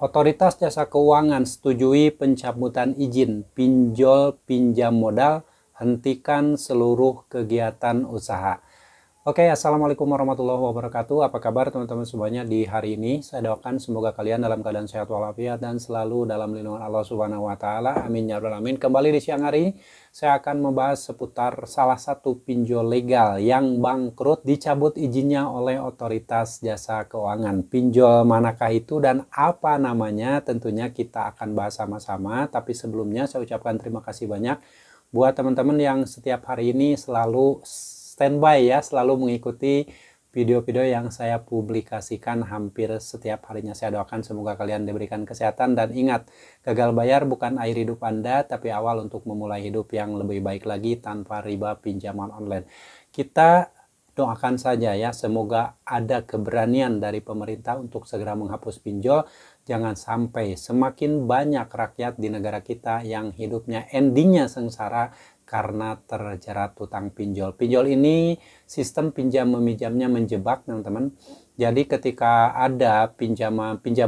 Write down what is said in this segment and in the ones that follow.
Otoritas Jasa Keuangan setujui pencabutan izin pinjol pinjam modal, hentikan seluruh kegiatan usaha. Oke, assalamualaikum warahmatullahi wabarakatuh. Apa kabar teman-teman semuanya di hari ini? Saya doakan semoga kalian dalam keadaan sehat walafiat dan selalu dalam lindungan Allah Subhanahu wa taala. Amin ya rabbal alamin. Kembali di siang hari ini saya akan membahas seputar salah satu pinjol legal yang bangkrut dicabut izinnya oleh Otoritas Jasa Keuangan. Pinjol manakah itu dan apa namanya? Tentunya kita akan bahas sama-sama, tapi sebelumnya saya ucapkan terima kasih banyak buat teman-teman yang setiap hari ini selalu standby ya, selalu mengikuti video-video yang saya publikasikan hampir setiap harinya. Saya doakan semoga kalian diberikan kesehatan dan ingat, gagal bayar bukan akhir hidup Anda, tapi awal untuk memulai hidup yang lebih baik lagi tanpa riba pinjaman online. Kita doakan saja ya, semoga ada keberanian dari pemerintah untuk segera menghapus pinjol. Jangan sampai semakin banyak rakyat di negara kita yang hidupnya endingnya sengsara karena terjerat hutang pinjol. Pinjol ini sistem pinjam meminjamnya menjebak teman-teman. Jadi ketika ada pinjam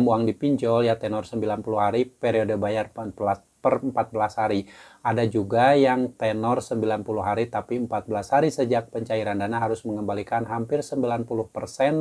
uang di pinjol ya tenor 90 hari, periode bayar per 14 hari. Ada juga yang tenor 90 hari tapi 14 hari sejak pencairan dana harus mengembalikan hampir 90%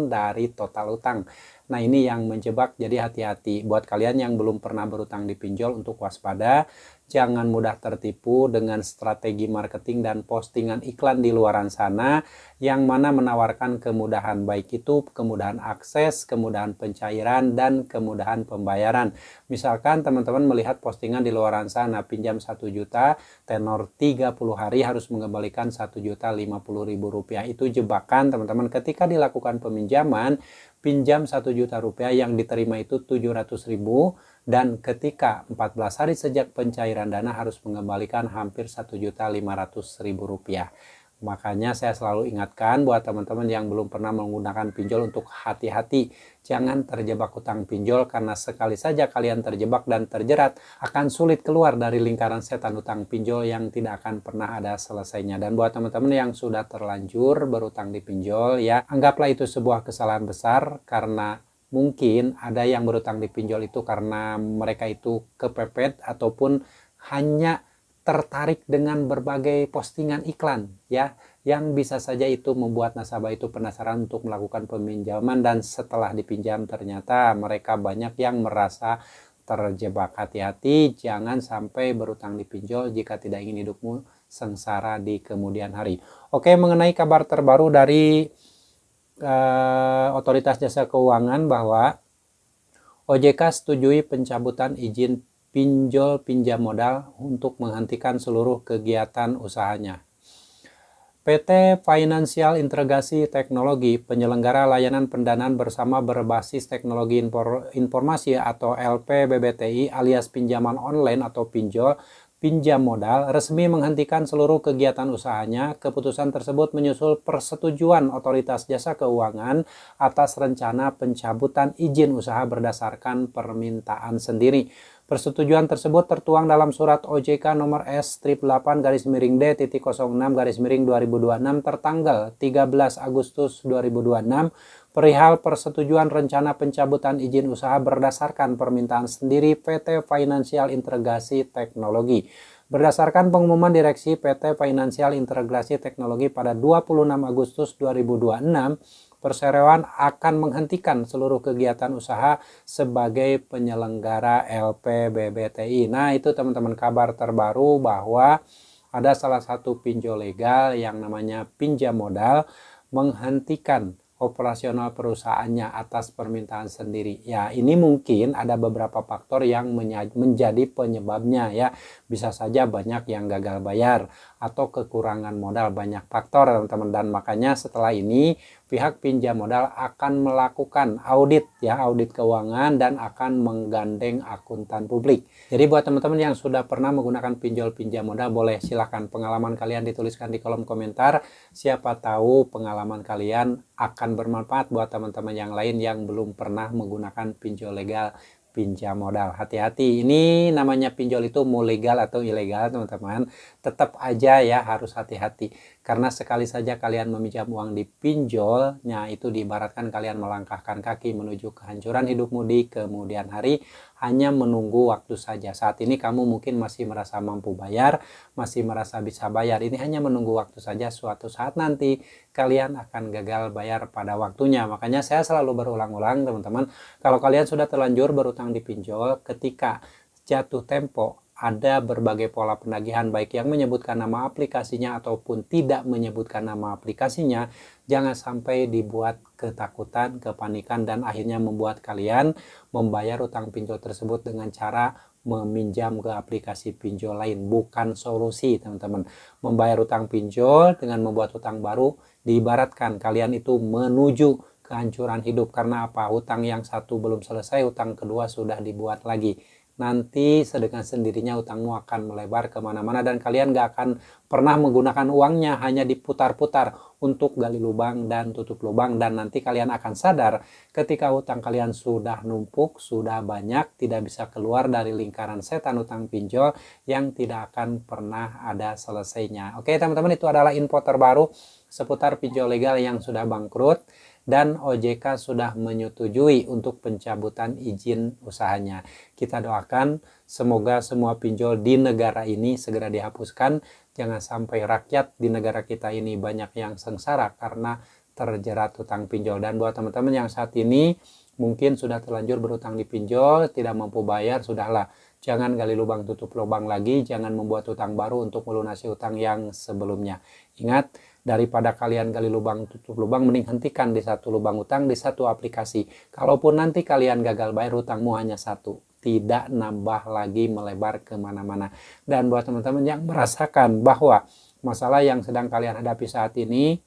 dari total utang. Nah ini yang menjebak, jadi hati-hati. Buat kalian yang belum pernah berutang di pinjol untuk waspada, jangan mudah tertipu dengan strategi marketing dan postingan iklan di luaran sana yang mana menawarkan kemudahan, baik itu kemudahan akses, kemudahan pencairan, dan kemudahan pembayaran. Misalkan teman-teman melihat postingan di luaran sana, pinjam 1 juta, tenor 30 hari harus mengembalikan 1.050.000 rupiah. Itu jebakan teman-teman. Ketika dilakukan peminjaman, pinjam 1 juta rupiah yang diterima itu 700.000, dan ketika 14 hari sejak pencairan dana harus mengembalikan hampir 1.500.000 rupiah. Makanya saya selalu ingatkan buat teman-teman yang belum pernah menggunakan pinjol untuk hati-hati. Jangan terjebak hutang pinjol, karena sekali saja kalian terjebak dan terjerat, akan sulit keluar dari lingkaran setan hutang pinjol yang tidak akan pernah ada selesainya. Dan buat teman-teman yang sudah terlanjur berutang di pinjol ya, anggaplah itu sebuah kesalahan besar, karena mungkin ada yang berutang di pinjol itu karena mereka itu kepepet ataupun hanya tertarik dengan berbagai postingan iklan ya, yang bisa saja itu membuat nasabah itu penasaran untuk melakukan peminjaman, dan setelah dipinjam ternyata mereka banyak yang merasa terjebak. Hati-hati, jangan sampai berutang di pinjol jika tidak ingin hidupmu sengsara di kemudian hari. Oke, mengenai kabar terbaru dari Otoritas Jasa Keuangan bahwa OJK setujui pencabutan izin pinjol pinjam modal untuk menghentikan seluruh kegiatan usahanya. PT Financial Integrasi Teknologi, penyelenggara layanan pendanaan bersama berbasis teknologi informasi atau LPBBTI alias pinjaman online atau pinjol pinjam modal, resmi menghentikan seluruh kegiatan usahanya. Keputusan tersebut menyusul persetujuan Otoritas Jasa Keuangan atas rencana pencabutan izin usaha berdasarkan permintaan sendiri. Persetujuan tersebut tertuang dalam surat OJK nomor S-8-D-06-2026 tertanggal 13 Agustus 2026 perihal persetujuan rencana pencabutan izin usaha berdasarkan permintaan sendiri PT Financial Integrasi Teknologi. Berdasarkan pengumuman Direksi PT Financial Integrasi Teknologi pada 26 Agustus 2026, perseroan akan menghentikan seluruh kegiatan usaha sebagai penyelenggara LPBBTI. Nah, itu teman-teman kabar terbaru bahwa ada salah satu pinjol legal yang namanya pinjam modal menghentikan operasional perusahaannya atas permintaan sendiri. Ya, ini mungkin ada beberapa faktor yang menjadi penyebabnya ya. Bisa saja banyak yang gagal bayar atau kekurangan modal, banyak faktor teman-teman. Dan makanya setelah ini pihak pinjam modal akan melakukan audit ya, audit keuangan, dan akan menggandeng akuntan publik. Jadi buat teman-teman yang sudah pernah menggunakan pinjol pinjam modal, boleh silahkan pengalaman kalian dituliskan di kolom komentar. Siapa tahu pengalaman kalian akan bermanfaat buat teman-teman yang lain yang belum pernah menggunakan pinjol legal pinjam modal. Hati-hati, ini namanya pinjol itu mau legal atau ilegal teman-teman, tetap aja ya harus hati-hati. Karena sekali saja kalian meminjam uang di pinjolnya, itu diibaratkan kalian melangkahkan kaki menuju kehancuran hidupmu di kemudian hari, hanya menunggu waktu saja. Saat ini kamu mungkin masih merasa mampu bayar, masih merasa bisa bayar, ini hanya menunggu waktu saja, suatu saat nanti kalian akan gagal bayar pada waktunya. Makanya saya selalu berulang-ulang teman-teman, kalau kalian sudah terlanjur berutang di pinjol, ketika jatuh tempo ada berbagai pola penagihan, baik yang menyebutkan nama aplikasinya ataupun tidak menyebutkan nama aplikasinya. Jangan sampai dibuat ketakutan, kepanikan, dan akhirnya membuat kalian membayar utang pinjol tersebut dengan cara meminjam ke aplikasi pinjol lain. Bukan solusi teman-teman. Membayar utang pinjol dengan membuat utang baru, diibaratkan kalian itu menuju kehancuran hidup. Karena apa? Hutang yang satu belum selesai, hutang kedua sudah dibuat lagi. Nanti dengan sendirinya utangmu akan melebar kemana-mana dan kalian gak akan pernah menggunakan uangnya, hanya diputar-putar untuk gali lubang dan tutup lubang. Dan nanti kalian akan sadar ketika hutang kalian sudah numpuk, sudah banyak, tidak bisa keluar dari lingkaran setan utang pinjol yang tidak akan pernah ada selesainya. Oke teman-teman, itu adalah info terbaru seputar pinjol legal yang sudah bangkrut dan OJK sudah menyetujui untuk pencabutan izin usahanya. Kita doakan semoga semua pinjol di negara ini segera dihapuskan. Jangan sampai rakyat di negara kita ini banyak yang sengsara karena terjerat hutang pinjol. Dan buat teman-teman yang saat ini mungkin sudah terlanjur berutang di pinjol, tidak mampu bayar, sudahlah. Jangan gali lubang tutup lubang lagi, jangan membuat hutang baru untuk melunasi hutang yang sebelumnya. Ingat, daripada kalian gali lubang tutup lubang, mending hentikan di satu lubang hutang di satu aplikasi. Kalaupun nanti kalian gagal bayar, hutangmu hanya satu, tidak nambah lagi melebar kemana-mana. Dan buat teman-teman yang merasakan bahwa masalah yang sedang kalian hadapi saat ini,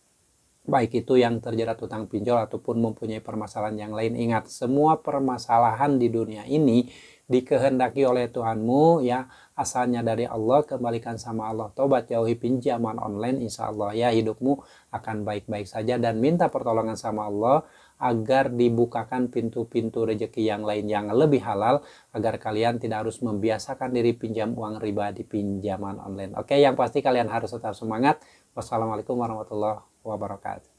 baik itu yang terjerat hutang pinjol ataupun mempunyai permasalahan yang lain, ingat, semua permasalahan di dunia ini dikehendaki oleh Tuhanmu ya, asalnya dari Allah, kembalikan sama Allah, tobat, jauhi pinjaman online, insya Allah ya hidupmu akan baik-baik saja. Dan minta pertolongan sama Allah agar dibukakan pintu-pintu rezeki yang lain yang lebih halal, agar kalian tidak harus membiasakan diri pinjam uang riba di pinjaman online. Oke, yang pasti kalian harus tetap semangat. Wassalamualaikum warahmatullahi wabarakatuh.